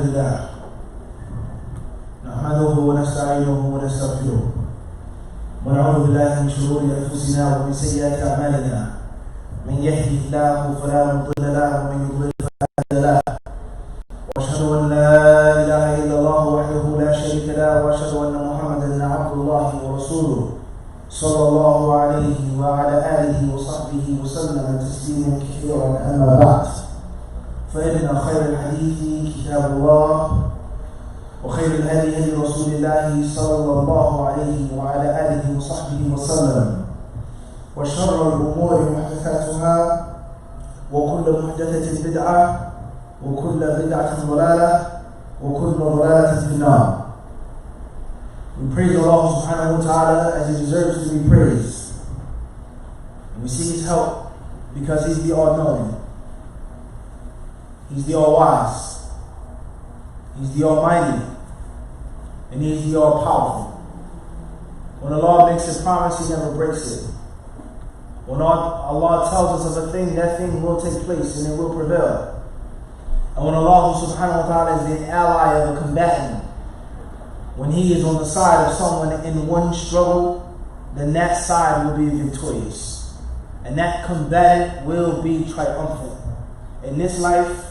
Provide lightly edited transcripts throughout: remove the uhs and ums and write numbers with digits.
لله نحمده ونستعينه ونستغفره ونعوذ بالله من شرور أنفسنا ومن سيئات أعمالنا من يهده الله فلا مضل له ومن يضلل فلا هادي له وأشهد أن لا إله إلا الله وحده لا شريك له وأشهد أن محمدا عبد الله ورسوله صلى الله عليه وعلى آله وصحبه وسلم تسليما كثيرا. أما بعد، فإن خير الحديث كتاب الله وخير الهدي هدي رسول الله صلى الله عليه وعلى آله وصحبه وسلم، وشر الأمور محدثاتها وكل محدثة بدعة وكل بدعة ضلالة وكل ضلالة في النار. We praise Allah subhanahu wa ta'ala as He deserves to be praised. And we seek His help because He's the all-knowing. He's the all-wise. He's the almighty. And He's the all-powerful. When Allah makes a promise, He never breaks it. When Allah tells us of a thing, that thing will take place and it will prevail. And when Allah subhanahu wa ta'ala is the ally of a combatant, when He is on the side of someone in one struggle, then that side will be victorious. And that combatant will be triumphant. In this life,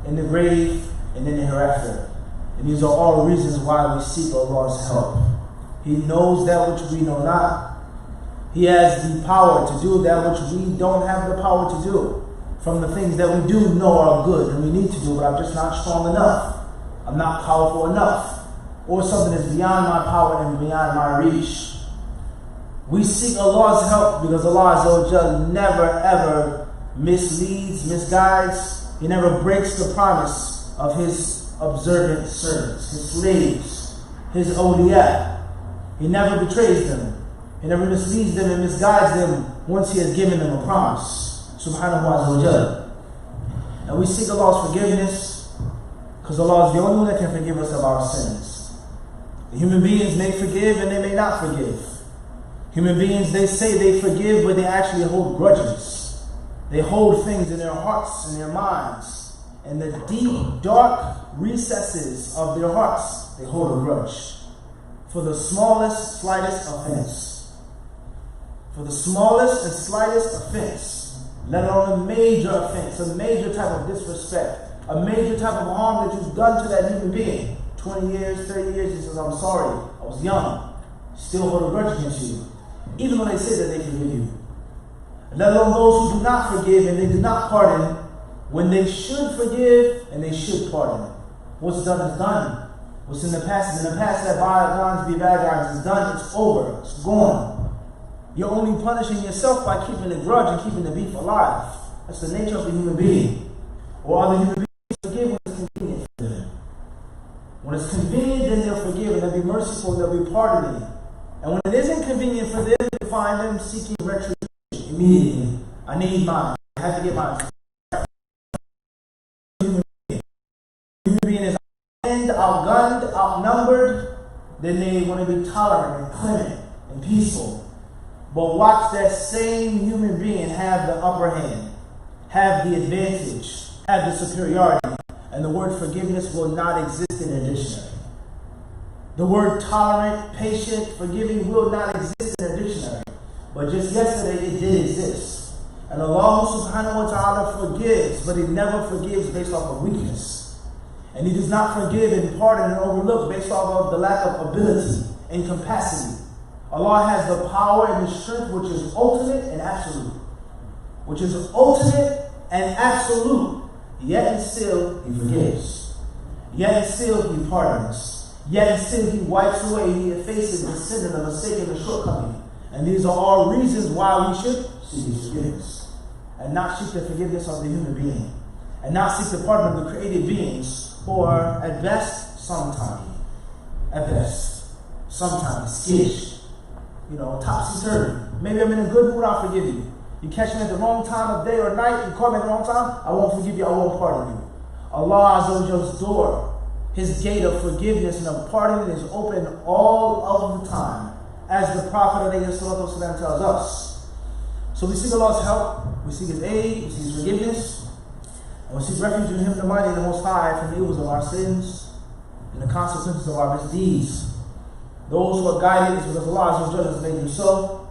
in the grave, and in the hereafter. And these are all reasons why we seek Allah's help. He knows that which we know not. He has the power to do that which we don't have the power to do. From the things that we do know are good and we need to do, but I'm just not strong enough. I'm not powerful enough. Or something that's beyond my power and beyond my reach. We seek Allah's help because Allah Azza wa Jal never ever misleads, misguides. He never breaks the promise of His observant servants, His slaves, His awliya. He never betrays them. He never misleads them and misguides them once He has given them a promise. Subhanahu wa Jal. And we seek Allah's forgiveness because Allah is the only one that can forgive us of our sins. The human beings may forgive and they may not forgive. Human beings, they say they forgive, but they actually hold grudges. They hold things in their hearts and their minds. In the deep, dark recesses of their hearts, they hold a grudge. For the smallest, slightest offense. For the smallest and slightest offense. Let alone a major offense, a major type of disrespect, a major type of harm that you've done to that human being. 20 years, 30 years, he says, I'm sorry, I was young. Still hold a grudge against you. Even when they say that they forgive you. Let alone those who do not forgive and they do not pardon, when they should forgive and they should pardon. What's done is done. What's in the past is in the past. That bygones be bygones. It's done, it's over, it's gone. You're only punishing yourself by keeping the grudge and keeping the beef alive. That's the nature of the human being. Or other human beings forgive when it's convenient for them. When it's convenient, then they'll forgive and they'll be merciful and they'll be pardoning. And when it isn't convenient for them, you find them seeking retribution immediately. I need mine. I have to get mine. Human being is outgunned, outnumbered, then they want to be tolerant and clement and peaceful. But watch that same human being have the upper hand, have the advantage, have the superiority. And the word forgiveness will not exist in a dictionary. The word tolerant, patient, forgiving will not exist in a dictionary. But just yesterday it did exist. And Allah subhanahu wa ta'ala forgives, but He never forgives based off of weakness. And He does not forgive and pardon and overlook based off of the lack of ability and capacity. Allah has the power and the strength which is ultimate and absolute. Which is ultimate and absolute. Yet and still He forgives. Yet and still He pardons. Yet and still He wipes away, He effaces the sin and the mistake and the shortcoming. And these are all reasons why we should seek His forgiveness. And not seek the forgiveness of the human being. And not seek the pardon of the created beings. Or at best, sometime. At best. Sometimes skittish. Topsy-turvy. Maybe I'm in a good mood, I'll forgive you. You catch me at the wrong time of day or night, you call me at the wrong time, I won't forgive you, I won't pardon you. Allah Azza wa Jal's door, His gate of forgiveness and of pardoning is open all of the time, as the Prophet ﷺ tells us. So we seek Allah's help, we seek His aid, we seek His forgiveness. And we seek refuge in Him, the Mighty and the Most High, from the evils of our sins and the consequences of our misdeeds. Those who are guided is because Allah has made them so,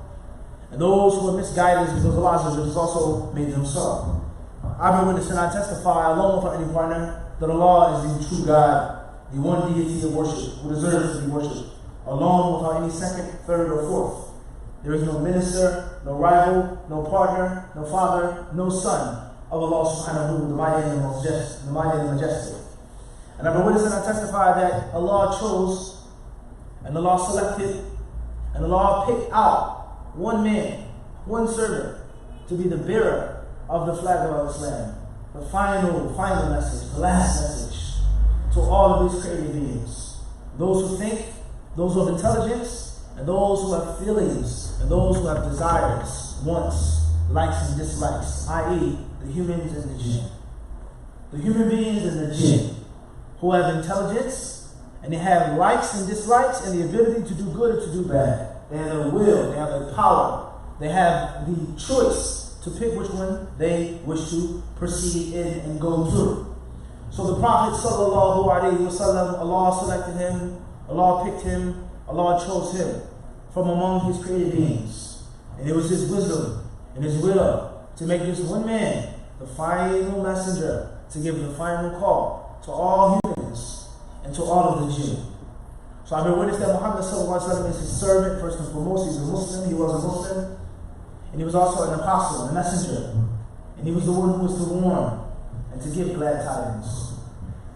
and those who are misguided is because Allah has also made them so. I bear witness and I testify, alone without any partner, that Allah is the true God, the one deity of worship, who deserves to be worshipped, alone without any second, third, or fourth. There is no minister, no rival, no partner, no father, no son of Allah subhanahu, the mighty and the majestic. And I bear witness and I testify that Allah chose, and Allah selected, and Allah picked out one man, one servant, to be the bearer of the flag of Islam, the final message, the last message to all of these created beings. Those who think, those who have intelligence, and those who have feelings, and those who have desires, wants, likes and dislikes, i.e. the humans and the jinn. The human beings and the jinn, who have intelligence, and they have likes and dislikes, and the ability to do good or to do bad. They have the will, they have the power, they have the choice to pick which one they wish to proceed in and go through. So the Prophet sallallahu alaihi wasallam, Allah selected him, Allah picked him, Allah chose him from among His created beings. And it was His wisdom and His will to make this one man the final messenger, to give the final call to all humans and to all of the jinn. So I bear witness that Muhammad sallallahu alaihi wasallam is His servant. First and foremost, he's a Muslim. He was a Muslim. And he was also an apostle, a messenger. And he was the one who was to warn and to give glad tidings.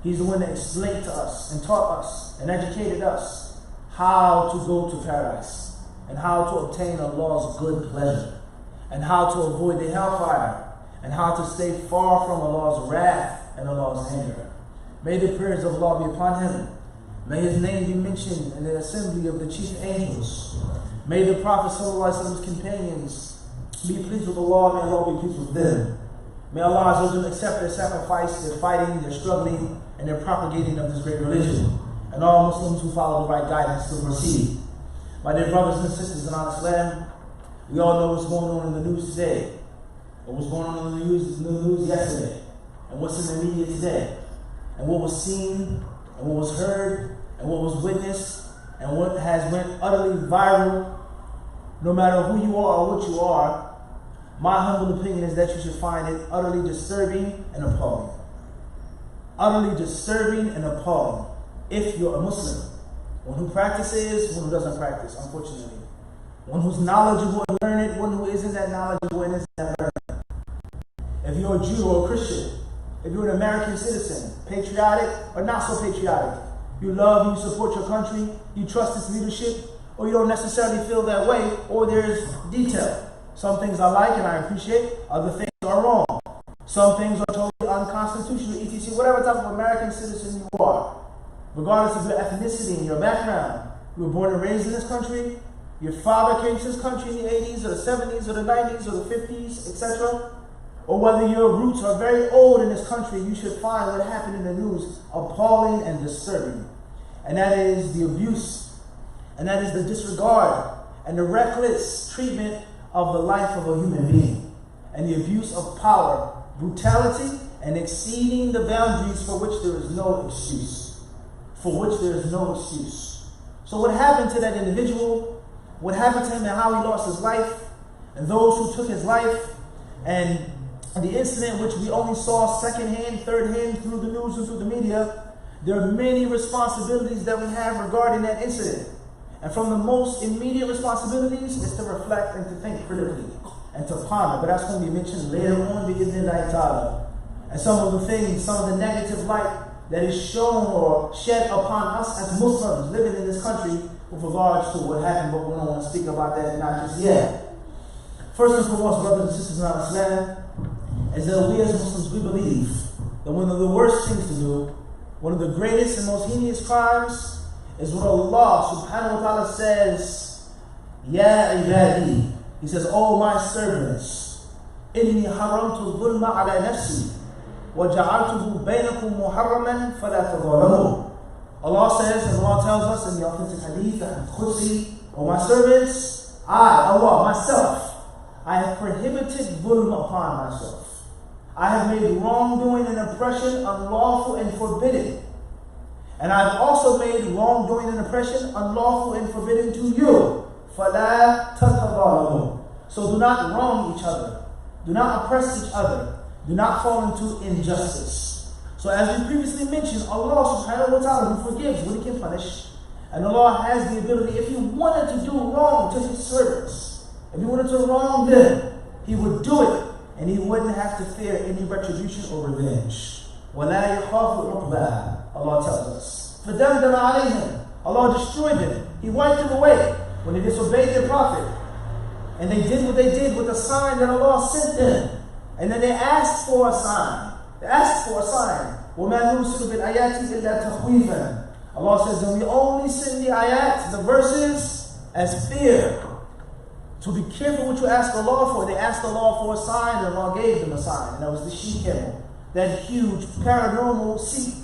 He's the one that explained to us and taught us and educated us how to go to paradise and how to obtain Allah's good pleasure and how to avoid the hellfire and how to stay far from Allah's wrath and Allah's anger. May the prayers of Allah be upon him. May his name be mentioned in the assembly of the chief angels. May the Prophet ﷺ's companions be pleased with Allah, may Allah be pleased with them. May Allah accept their sacrifice, their fighting, their struggling, and their propagating of this great religion, and all Muslims who follow the right guidance to proceed. My dear brothers and sisters in our Islam, we all know what's going on in the news today, or what's going on in the news yesterday, and what's in the media today, and what was seen, and what was heard, and what was witnessed, and what has went utterly viral. No matter who you are or what you are, my humble opinion is that you should find it utterly disturbing and appalling. Utterly disturbing and appalling if you're a Muslim. One who practices, one who doesn't practice, unfortunately. One who's knowledgeable and learned, one who isn't that knowledgeable and isn't that learned. If you're a Jew or a Christian, if you're an American citizen, patriotic or not so patriotic, you love, you support your country, you trust its leadership, or you don't necessarily feel that way, or there's detail. Some things I like and I appreciate, other things are wrong. Some things are totally unconstitutional, etc. Whatever type of American citizen you are, regardless of your ethnicity and your background, you were born and raised in this country, your father came to this country in the 80s or the 70s or the 90s or the 50s, etc. Or whether your roots are very old in this country, you should find what happened in the news appalling and disturbing. And that is the abuse, and that is the disregard and the reckless treatment of the life of a human being, and the abuse of power, brutality, and exceeding the boundaries for which there is no excuse. For which there is no excuse. So what happened to that individual, what happened to him and how he lost his life, and those who took his life, and the incident which we only saw second-hand, third-hand through the news and through the media, there are many responsibilities that we have regarding that incident. And from the most immediate responsibilities is to reflect and to think critically and to ponder. But that's going to be mentioned later on in the ta'ala. And some of the things, some of the negative light that is shown or shed upon us as Muslims living in this country with regards to what happened, but we don't want to speak about that not just yet. First and foremost, brothers and sisters in our Islam, is that we as Muslims, we believe that one of the worst things to do, one of the greatest and most heinous crimes, is what Allah subhanahu wa ta'ala says, Ya ibadi. He says, "O my servants, inni haramtu dhulma ala nafsi, wa ja'altuhu bainakum muharraman fala tadhalamu." Allah says, as Allah tells us in the authentic hadith and Qudsi, "O my servants, I, Allah, myself, I have prohibited dhulm upon myself. I have made wrongdoing and oppression unlawful and forbidden. And I have also made wrongdoing and oppression unlawful and forbidden to you. فَلَا تَتَظَالَمُوا. So do not wrong each other. Do not oppress each other. Do not fall into injustice. So as we previously mentioned, Allah subhanahu wa ta'ala, who forgives what He can punish. And Allah has the ability, if He wanted to do wrong to His servants, if He wanted to wrong them, He would do it. And He wouldn't have to fear any retribution or revenge. وَلَا يَخَافُ عُقْبَاهَا. Allah tells us. فَدَمْدَمَ عَلَيْهِمْ. Allah destroyed them. He wiped them away when they disobeyed their prophet. And they did what they did with the sign that Allah sent them. And then they asked for a sign. They asked for a sign. وَمَا نُرْسِلُ بِالْآيَاتِ إِلَّا تَخْوِيفًا. Allah says that we only send the ayat, the verses, as fear. So be careful what you ask Allah for. They asked Allah for a sign, and Allah gave them a sign. And that was the she-camel. That huge paranormal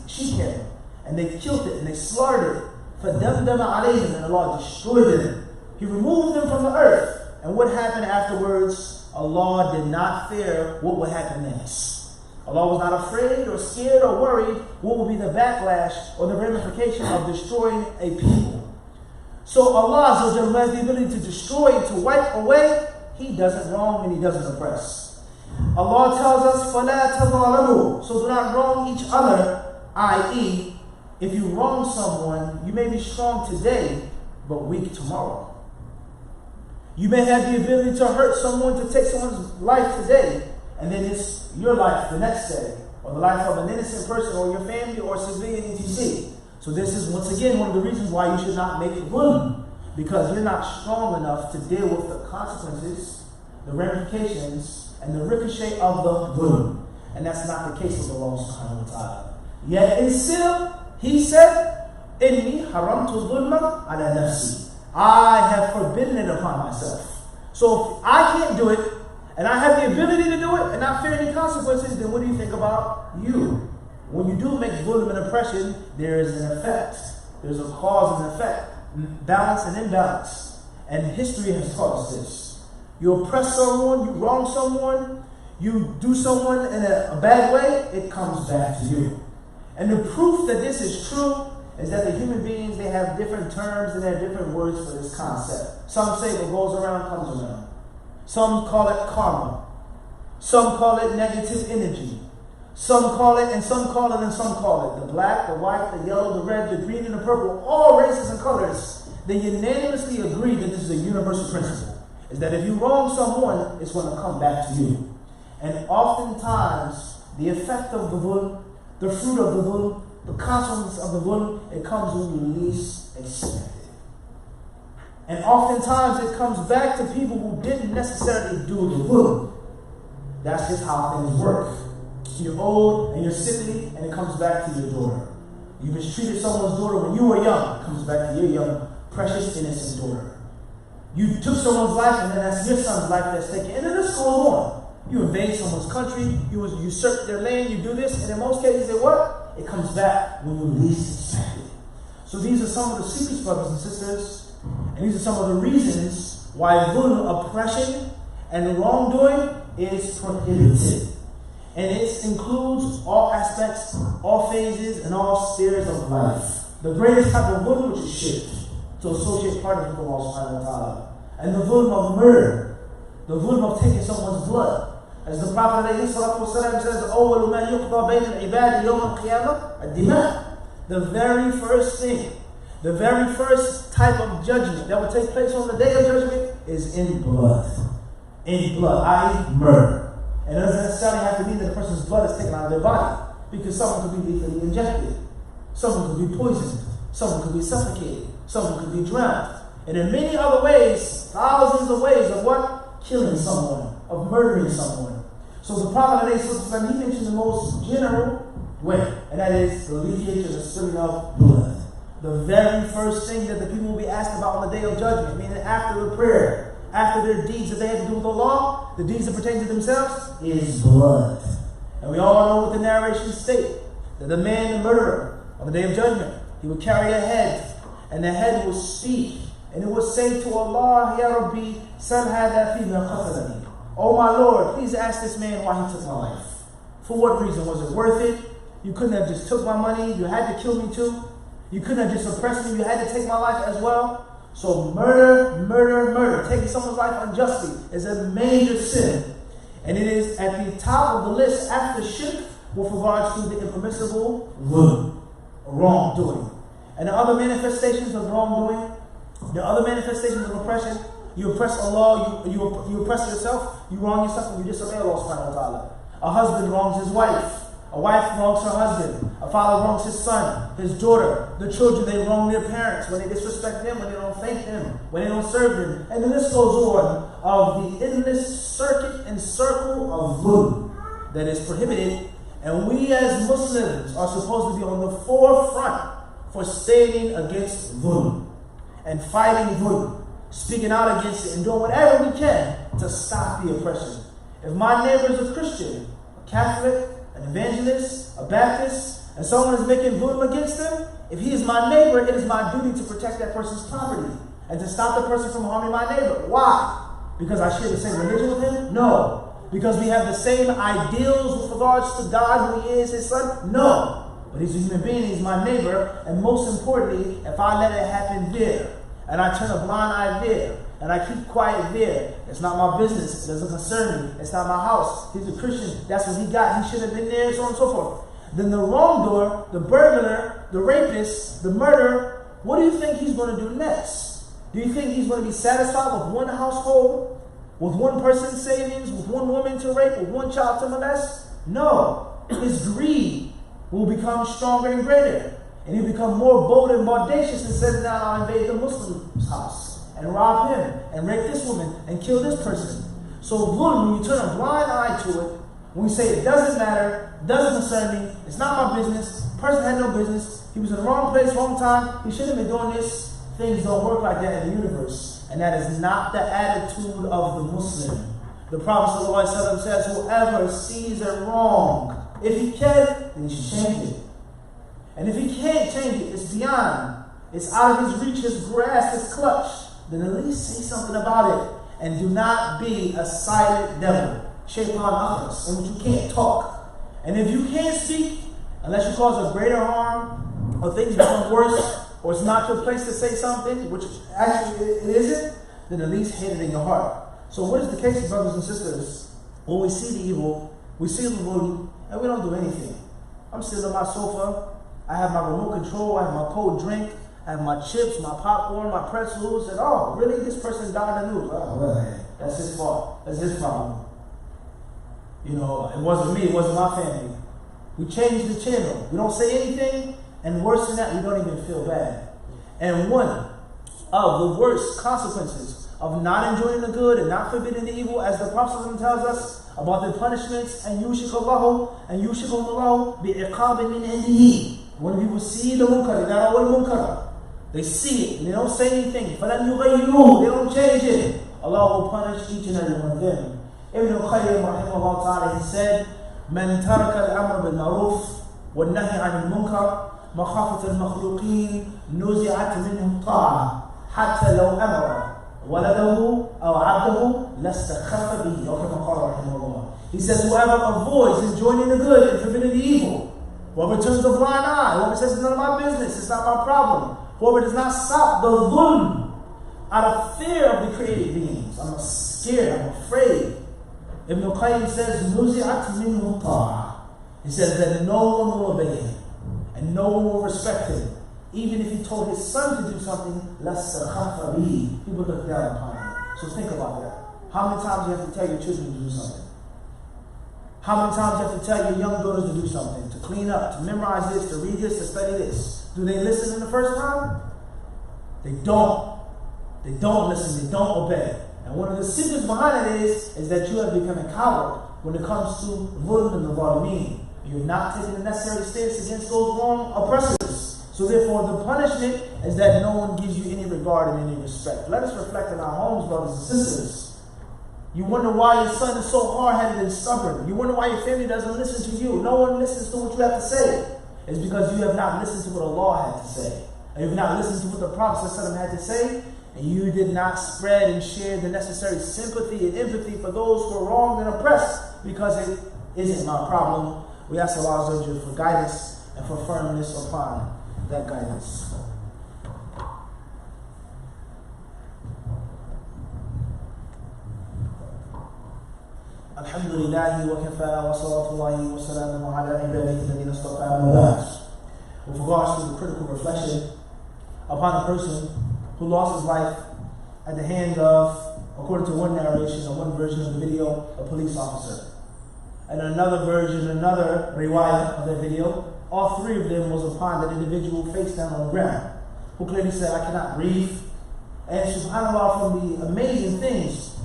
she-camel. And they killed it and they slaughtered it. فَدَمْدَمَ عَلَيْهِمْ. And Allah destroyed them. He removed them from the earth. And what happened afterwards? Allah did not fear what would happen next. Allah was not afraid or scared or worried what would be the backlash or the ramification of destroying a people. So Allah has the ability to destroy, to wipe away. He doesn't wrong and He doesn't oppress. Allah tells us, فَلَا تَظَالَمُوا. So do not wrong each other, i.e., if you wrong someone, you may be strong today, but weak tomorrow. You may have the ability to hurt someone, to take someone's life today, and then it's your life the next day, or the life of an innocent person, or your family, or civilian etc. So this is once again one of the reasons why you should not make dhulm, because you're not strong enough to deal with the consequences, the ramifications, and the ricochet of the dhulm. And that's not the case with Allah subhanahu wa ta'ala. Yet and still, He said, إِنِّي حَرَمْتُ الظُّلْمَ عَلَى نَفْسِي. I have forbidden it upon myself. So if I can't do it, and I have the ability to do it, and not fear any consequences, then what do you think about you? When you do make dhulm and oppression, there is an effect. There's a cause and effect. Balance and imbalance. And history has taught us this. You oppress someone, you wrong someone, you do someone in a bad way, it comes back to you. And the proof that this is true is that the human beings, they have different terms and they have different words for this concept. Some say what goes around comes around. Some call it karma. Some call it negative energy. Some call it, and some call it, and some call it. The black, the white, the yellow, the red, the green, and the purple, all races and colors, they unanimously agree that this is a universal principle. Is that if you wrong someone, it's going to come back to you. And oftentimes, the effect of the dhulm, the fruit of the dhulm, the consequence of the dhulm, it comes when you least expect it. And oftentimes it comes back to people who didn't necessarily do the dhulm. That's just how things work. You're old and you're sickly, and it comes back to your daughter. You mistreated someone's daughter when you were young, it comes back to your young, precious, innocent daughter. You took someone's life, and then that's your son's life that's taken. And then this goes on. You invade someone's country, you usurp their land, you do this, and in most cases, it comes back when you least expect it. So these are some of the secrets, brothers and sisters, and these are some of the reasons why dhulm, oppression, and wrongdoing is prohibited. And it includes all aspects, all phases, and all spheres of life. The greatest type of dhulm, which is shirk, to associate partners with Allah subhanahu wa ta'ala. And the dhulm of murder, the dhulm of taking someone's blood. As the Prophet ﷺ says, أَوَّلُ مَا يُقْضَى بَيْنَ الْعِبَادِ يَوْمَ الْقِيَامَةِ الدِّمَاء. The very first thing, the very first type of judgment that will take place on the day of judgment is in blood. In blood, i.e. murder. And it doesn't necessarily have to mean that the person's blood is taken out of their body, because someone could be lethally injected, someone could be poisoned, someone could be suffocated, someone could be drowned. And in many other ways, thousands of ways of what? Killing someone, of murdering someone. So the Prophet, he mentioned the most general way, and that is the alleviation of the spilling of blood. The very first thing that the people will be asked about on the day of judgment, meaning after the prayer, after their deeds that they had to do with Allah, the deeds that pertain to themselves, is blood. And we all know what the narration states, that the man, the murderer, on the day of judgment, he would carry a head, and the head would speak, and it would say to Allah, Ya Rabbi, Sal hada fima qatalani. Oh my Lord, please ask this man why he took my life. For what reason? Was it worth it? You couldn't have just took my money. You had to kill me too. You couldn't have just oppressed me. You had to take my life as well. So murder, taking someone's life unjustly is a major sin. And it is at the top of the list after shirk with regards to the impermissible wrongdoing. And the other manifestations of wrongdoing, the other manifestations of oppression, you oppress Allah, you oppress yourself, you wrong yourself, and you disobey Allah subhanahu wa ta'ala. A husband wrongs his wife. A wife wrongs her husband. A father wrongs his son, his daughter. The children, they wrong their parents when they disrespect them, when they don't thank them, when they don't serve them. And the list goes on of the endless circuit and circle of dhulm that is prohibited. And we as Muslims are supposed to be on the forefront for standing against dhulm and fighting dhulm, speaking out against it and doing whatever we can to stop the oppression. If my neighbor is a Christian, a Catholic, an evangelist, a Baptist, and someone is making dhulm against them, if he is my neighbor, it is my duty to protect that person's property and to stop the person from harming my neighbor. Why? Because I share the same religion with him? No. Because we have the same ideals with regards to God, who he is, his son? No. But he's a human being, he's my neighbor, and most importantly, if I let it happen there, and I turn a blind eye there, and I keep quiet there, it's not my business, it doesn't concern me, it's not my house, he's a Christian, that's what he got, he shouldn't have been there, so on and so forth. Then the wrongdoer, the burglar, the rapist, the murderer, what do you think he's going to do next? Do you think he's going to be satisfied with one household, with one person's savings, with one woman to rape, with one child to molest? No. His greed will become stronger and greater, and he'll become more bold and audacious and says, now I'll invade the Muslim's house and rob him, and rape this woman, and kill this person. So dhulm, when you turn a blind eye to it, when you say it doesn't matter, doesn't concern me, it's not my business, person had no business, he was in the wrong place, wrong time, he shouldn't have been doing this, things don't work like that in the universe. And that is not the attitude of the Muslim. The Prophet ﷺ says, whoever sees it wrong, if he can, then he should change it. And if he can't change it, it's beyond, it's out of his reach, his grasp, his clutch, then at least say something about it. And do not be a silent devil, shaitan akhras, in which you can't talk. And if you can't speak, unless you cause a greater harm, or things become worse, or it's not your place to say something, which actually it isn't, then at least hate it in your heart. So what is the case, brothers and sisters? When we see the evil, we see the dhulm, and we don't do anything. I'm sitting on my sofa, I have my remote control, I have my cold drink, I have my chips, my popcorn, my pretzels, and oh, really? This person died in the news. Oh, well, that's his fault. That's his problem. You know, it wasn't me, it wasn't my family. We changed the channel. We don't say anything, and worse than that, we don't even feel bad. And one of the worst consequences of not enjoying the good and not forbidding the evil, as the Prophet tells us about the punishments, and yushikallahu, and yushikallahu bi'iqabin min indihi. When people see the munkar, they got all the munkar. They see it and they don't say anything. فَلَمْ يُغَيِّرُوهُ, they don't change it. Allah will punish each and every one of them. Ibn al-Qayyim rahimahullah ta'ala, he said, مَنْ تَرَكَ الْأَمْرَ بِالْمَعْرُوفِ وَالنَّهْيِ عَنِ الْمُنْكَرِ مَخَافَةَ الْمَخْلُوقِينَ نُزِعَتْ مِنْهُ الطَّاعَةِ حَتَّى لَوْ أَمَرَ وَلَدَهُ أَوْ عَبْدَهُ لَاسْتَخَفَّ بِهِ. Or كما قال rahimahullah. He says, whoever avoids enjoining the good and forbidding the evil, whoever turns a blind eye, whoever says it's none of my business, it's not my problem, whoever does not stop the dhulm out of fear of the created beings, I'm scared, I'm afraid. Ibn al-Qayyim says, نُزِعَتْ مِنْهُ طَاعَةٌ. He says that no one will obey him, and no one will respect him. Even if he told his son to do something, لَاسْتَخَفَّ بِهِ, he would look down upon him. So think about that. How many times do you have to tell your children to do something? How many times do you have to tell your young daughters to do something? To clean up, to memorize this, to read this, to study this. Do they listen in the first time? They don't. They don't listen, they don't obey. And one of the secrets behind it is that you have become a coward when it comes to dhulm and the zalimeen. You're not taking the necessary stance against those wrong oppressors. So therefore the punishment is that no one gives you any regard and any respect. Let us reflect in our homes, brothers and sisters. You wonder why your son is so hard-headed and stubborn. You wonder why your family doesn't listen to you. No one listens to what you have to say. It's because you have not listened to what Allah had to say. And you have not listened to what the Prophet ﷺ had to say. And you did not spread and share the necessary sympathy and empathy for those who are wronged and oppressed, because it isn't my problem. We ask Allah Azza wa Jalla for guidance and for firmness upon that guidance. Alhamdulillahi wa kafa wa salatullahi wa salamu ala ibadihi alladhina istafa wa ba'd. With regards to the critical reflection upon a person who lost his life at the hand of, according to one narration or one version of the video, a police officer. And another version, another riwayah of that video, all three of them was upon that individual face down on the ground, who clearly said, I cannot breathe. And subhanAllah, from the amazing things,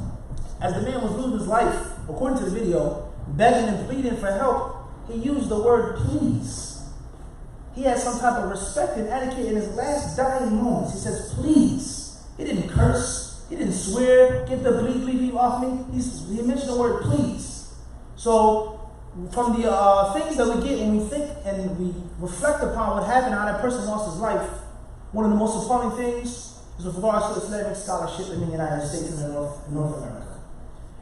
as the man was losing his life, according to the video, begging and pleading for help, he used the word please. He had some type of respect and etiquette in his last dying moments. He says, please. He didn't curse. He didn't swear. Get the bleep off me. He mentioned the word please. So, from the things that we get when we think and we reflect upon what happened, how that person lost his life, one of the most appalling things is with regards to Islamic scholarship in the United States and in North America.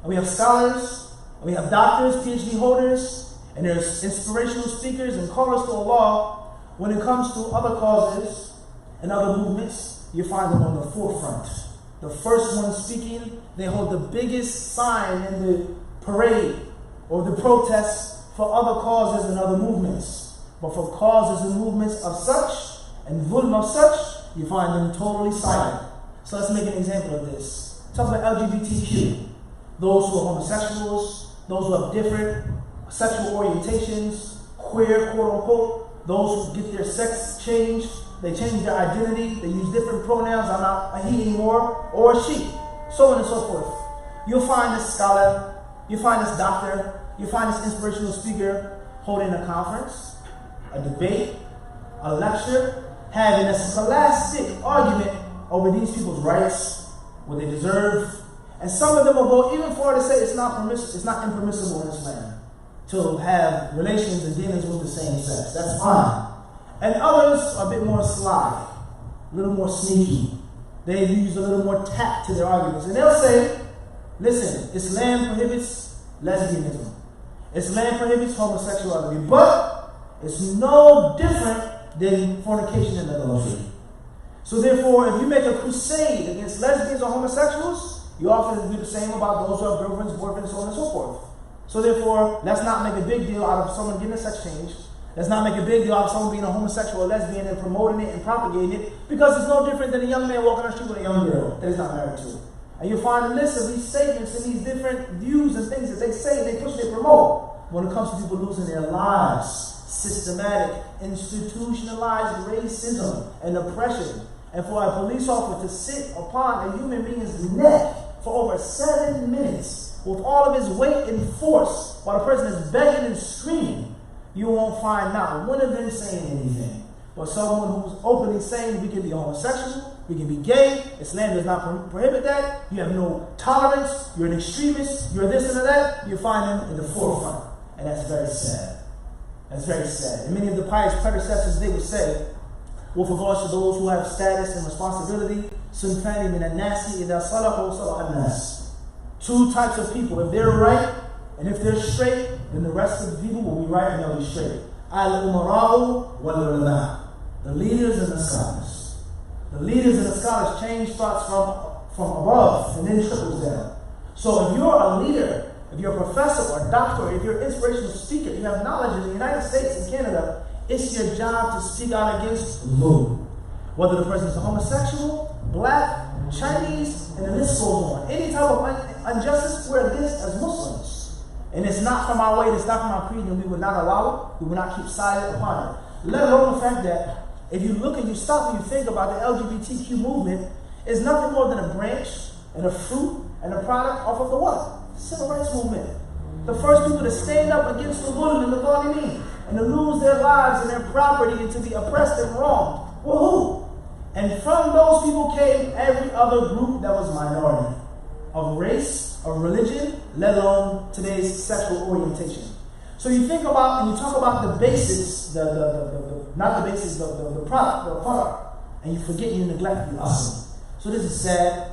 And we have scholars, and we have doctors, PhD holders, and there's inspirational speakers and callers to Allah. When it comes to other causes and other movements, you find them on the forefront. The first one speaking, they hold the biggest sign in the parade or the protest for other causes and other movements. But for causes and movements of such and zulm of such, you find them totally silent. So let's make an example of this. Talk about LGBTQ. Those who are homosexuals, those who have different sexual orientations, queer, quote unquote, those who get their sex changed, they change their identity, they use different pronouns, I'm not a he anymore, or a she, so on and so forth. You'll find this scholar, you'll find this doctor, you'll find this inspirational speaker holding a conference, a debate, a lecture, having a scholastic argument over these people's rights, what they deserve. And some of them will go even far to say it's not impermissible in Islam to have relations and dealings with the same sex. That's fine. And others are a bit more sly, a little more sneaky. They use a little more tact to their arguments. And they'll say, listen, Islam prohibits lesbianism. Islam prohibits homosexuality. But it's no different than fornication and adultery. So therefore, if you make a crusade against lesbians or homosexuals, you often do the same about those who have girlfriends, boyfriends, so on and so forth. So therefore, let's not make a big deal out of someone getting a sex change. Let's not make a big deal out of someone being a homosexual or lesbian and promoting it and propagating it, because it's no different than a young man walking on the street with a young girl that he's not married to. And you'll find a list of these statements and these different views and things that they say, they push, they promote. When it comes to people losing their lives, systematic, institutionalized racism and oppression, and for a police officer to sit upon a human being's neck for over 7 minutes with all of his weight and force while the person is begging and screaming, you won't find not one of them saying anything. But someone who's openly saying we can be homosexual, we can be gay, Islam does not prohibit that, you have no tolerance, you're an extremist, you're this and that, you find them in the forefront. And that's very sad. That's very sad. And many of the pious predecessors, they would say, with regards to those who have status and responsibility, sunfani min an-nasi idha salahu salah an-nas. Two types of people. If they're right and if they're straight, then the rest of the people will be right and they'll be straight. Al-umara'u wal-ulama. The leaders and the scholars. The leaders and the scholars change thoughts from above and then trickles down. So if you're a leader, if you're a professor or a doctor, if you're an inspirational speaker, you have knowledge in the United States and Canada, it's your job to speak out against zulm. Whether the person is a homosexual, black, Chinese, and the list goes on. Any type of injustice, we're against as Muslims. And it's not from our way, it's not from our creed, and we would not allow it, we would not keep silent upon it. Let alone the fact that if you look and you stop and you think about the LGBTQ movement, it's nothing more than a branch and a fruit and a product off of the what? Civil rights movement. The first people to stand up against the zulm and the zalimin, and to lose their lives and their property and to be oppressed and wronged were who? And from those people came every other group that was minority, of race, of religion, let alone today's sexual orientation. So you think about and you talk about the basics, not the basics, the product, and you forget and you neglect the asl. So this is sad.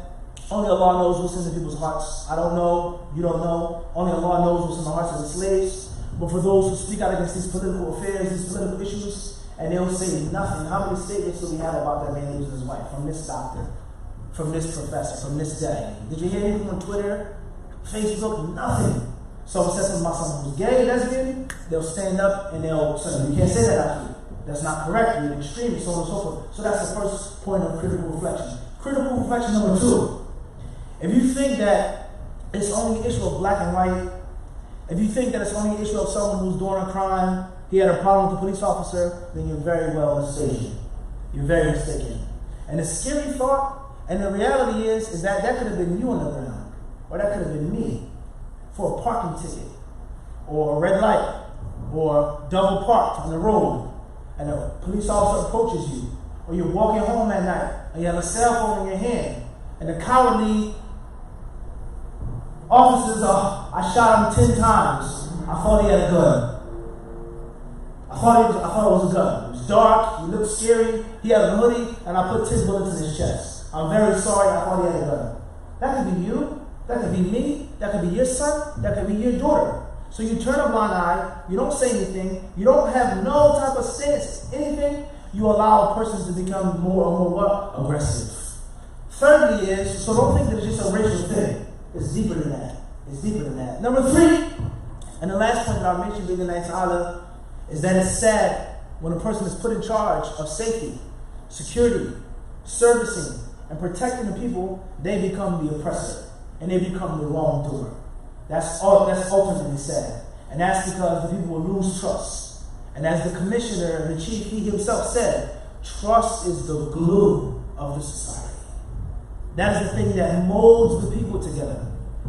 Only Allah knows what's in the people's hearts. I don't know, you don't know. Only Allah knows what's in the hearts of the slaves. But for those who speak out against these political affairs, these political issues, and they'll say nothing. How many statements do we have about that man losing his wife? From this doctor, from this professor, from this daddy. Did you hear anything on Twitter, Facebook? Nothing. So it says something about someone who's gay, lesbian, they'll stand up and they'll say, you can't say that out here. That's not correct. You're an extremist, so on and so forth. So that's the first point of critical reflection. Critical reflection number 2. If you think that it's only an issue of black and white, if you think that it's only an issue of someone who's doing a crime, he had a problem with the police officer, then you're very well mistaken. You're very mistaken. And the scary thought, and the reality is that that could have been you on the ground, or that could have been me for a parking ticket, or a red light, or double parked on the road, and a police officer approaches you, or you're walking home at night, and you have a cell phone in your hand, and the cowardly officers are, I shot him 10 times. I thought he had a gun. I thought it was a gun. It was dark, he looked scary, he had a hoodie, and I put 10 bullets in his chest. I'm very sorry, I thought he had a gun. That could be you, that could be me, that could be your son, that could be your daughter. So you turn a blind eye, you don't say anything, you don't have no type of stance, anything, you allow a person to become more and more what? Aggressive. Thirdly is, so don't think that it's just a racial thing. It's deeper than that. It's deeper than that. Number 3, and the last point that I mentioned being the night Allah, is that it's sad when a person is put in charge of safety, security, servicing, and protecting the people, they become the oppressor, and they become the wrongdoer. That's ultimately sad. And that's because the people will lose trust. And as the commissioner and the chief, he himself said, trust is the glue of the society. That is the thing that molds the people together.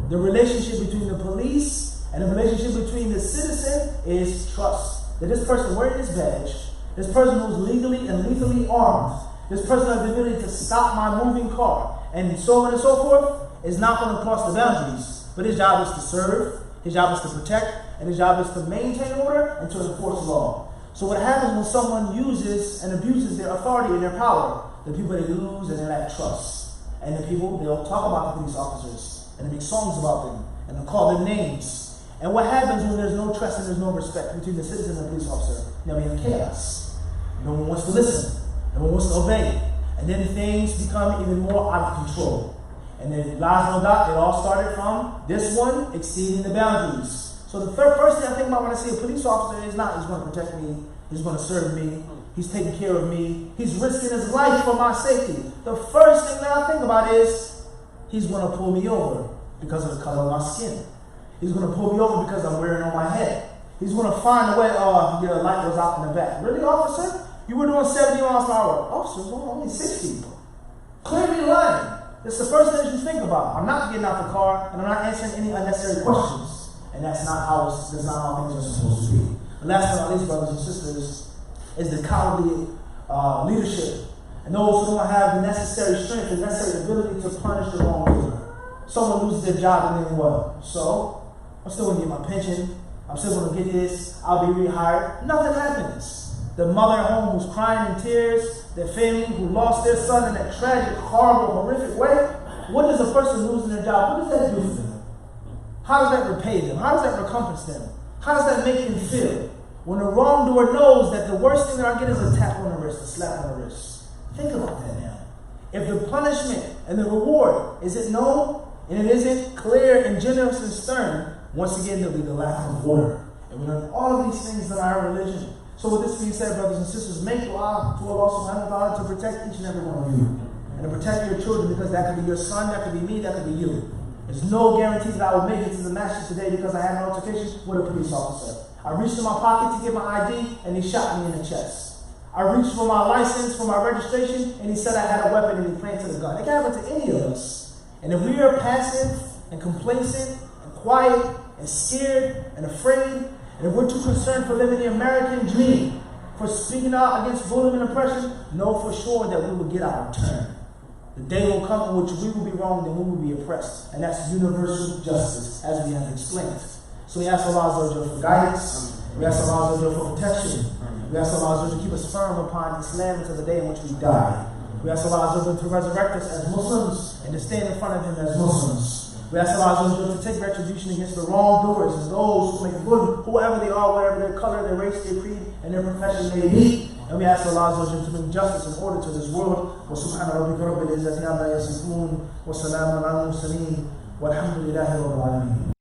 The relationship between the police and the relationship between the citizen is trust. That this person wearing this badge, this person who's legally and lethally armed, this person has the ability to stop my moving car, and so on and so forth, is not going to cross the boundaries. But his job is to serve, his job is to protect, and his job is to maintain order and to enforce law. So what happens when someone uses and abuses their authority and their power, the people they lose and they lack trust. And the people, they'll talk about the police officers, and they make songs about them, and they'll call them names. And what happens when there's no trust and there's no respect between the citizen and the police officer? Now we have chaos. No one wants to listen. No one wants to obey. And then things become even more out of control. And then, last no doubt, it all started from this one exceeding the boundaries. So the first thing I think about when I see a police officer is not, he's going to protect me, he's going to serve me, he's taking care of me, he's risking his life for my safety. The first thing that I think about is, he's going to pull me over because of the color of my skin. He's going to pull me over because I'm wearing on my head. He's going to find a way, your light was out in the back. Really, officer? You were doing 70 miles an hour. Officer, only 60. Clearly lying. That's the first thing that you think about. I'm not getting out the car, and I'm not answering any unnecessary questions. And that's not how things are supposed to be. The last but not least, brothers and sisters, is the cowardly leadership. And those who don't have the necessary strength, the necessary ability to punish the wrongdoer. Someone loses their job and then what? So, I'm still going to get my pension. I'm still going to get this. I'll be rehired. Nothing happens. The mother at home who's crying in tears, their family who lost their son in that tragic, horrible, horrific way. What does a person losing their job, what does that do for them? How does that repay them? How does that recompense them? How does that make them feel? When the wrongdoer knows that the worst thing they're going to get is a tap on the wrist, a slap on the wrist. Think about that now. If the punishment and the reward isn't known, and it isn't clear and generous and stern, once again there'll be the lack of order. And we learn all of these things in our religion. So with this being said, brothers and sisters, make dua to Allah subhanahu wa ta'ala to protect each and every one of you. And to protect your children, because that could be your son, that could be me, that could be you. There's no guarantee that I will make it to the masjid today because I had an altercation with a police officer. I reached in my pocket to get my ID, and he shot me in the chest. I reached for my license, for my registration, and he said I had a weapon, and he planted a gun. It can happen to any of us. And if we are passive and complacent and quiet and scared and afraid, and if we're too concerned for living the American dream, for speaking out against bullying and oppression, know for sure that we will get our turn. The day will come in which we will be wronged and we will be oppressed. And that's universal justice, as we have explained. So we ask Allah for guidance. We ask Allah for protection. We ask Allah to keep us firm upon Islam until the day in which we die. We ask Allah to resurrect us as Muslims and to stand in front of Him as Muslims. We ask Allah to take retribution against the wrongdoers and those who make good, whoever they are, whatever their color, their race, their creed, and their profession may be. And we ask Allah to bring justice and order to this world. وَسُبْحَانَ رَبِّكَ رَبِّ الْعِزَّةِ عَمَّا يَصِفُونَ وَسَلَامٌ عَلَى الْمُرْسَلِينَ وَالْحَمْدُ لِلَّهِ رَبِّ الْعَالَمِينَ.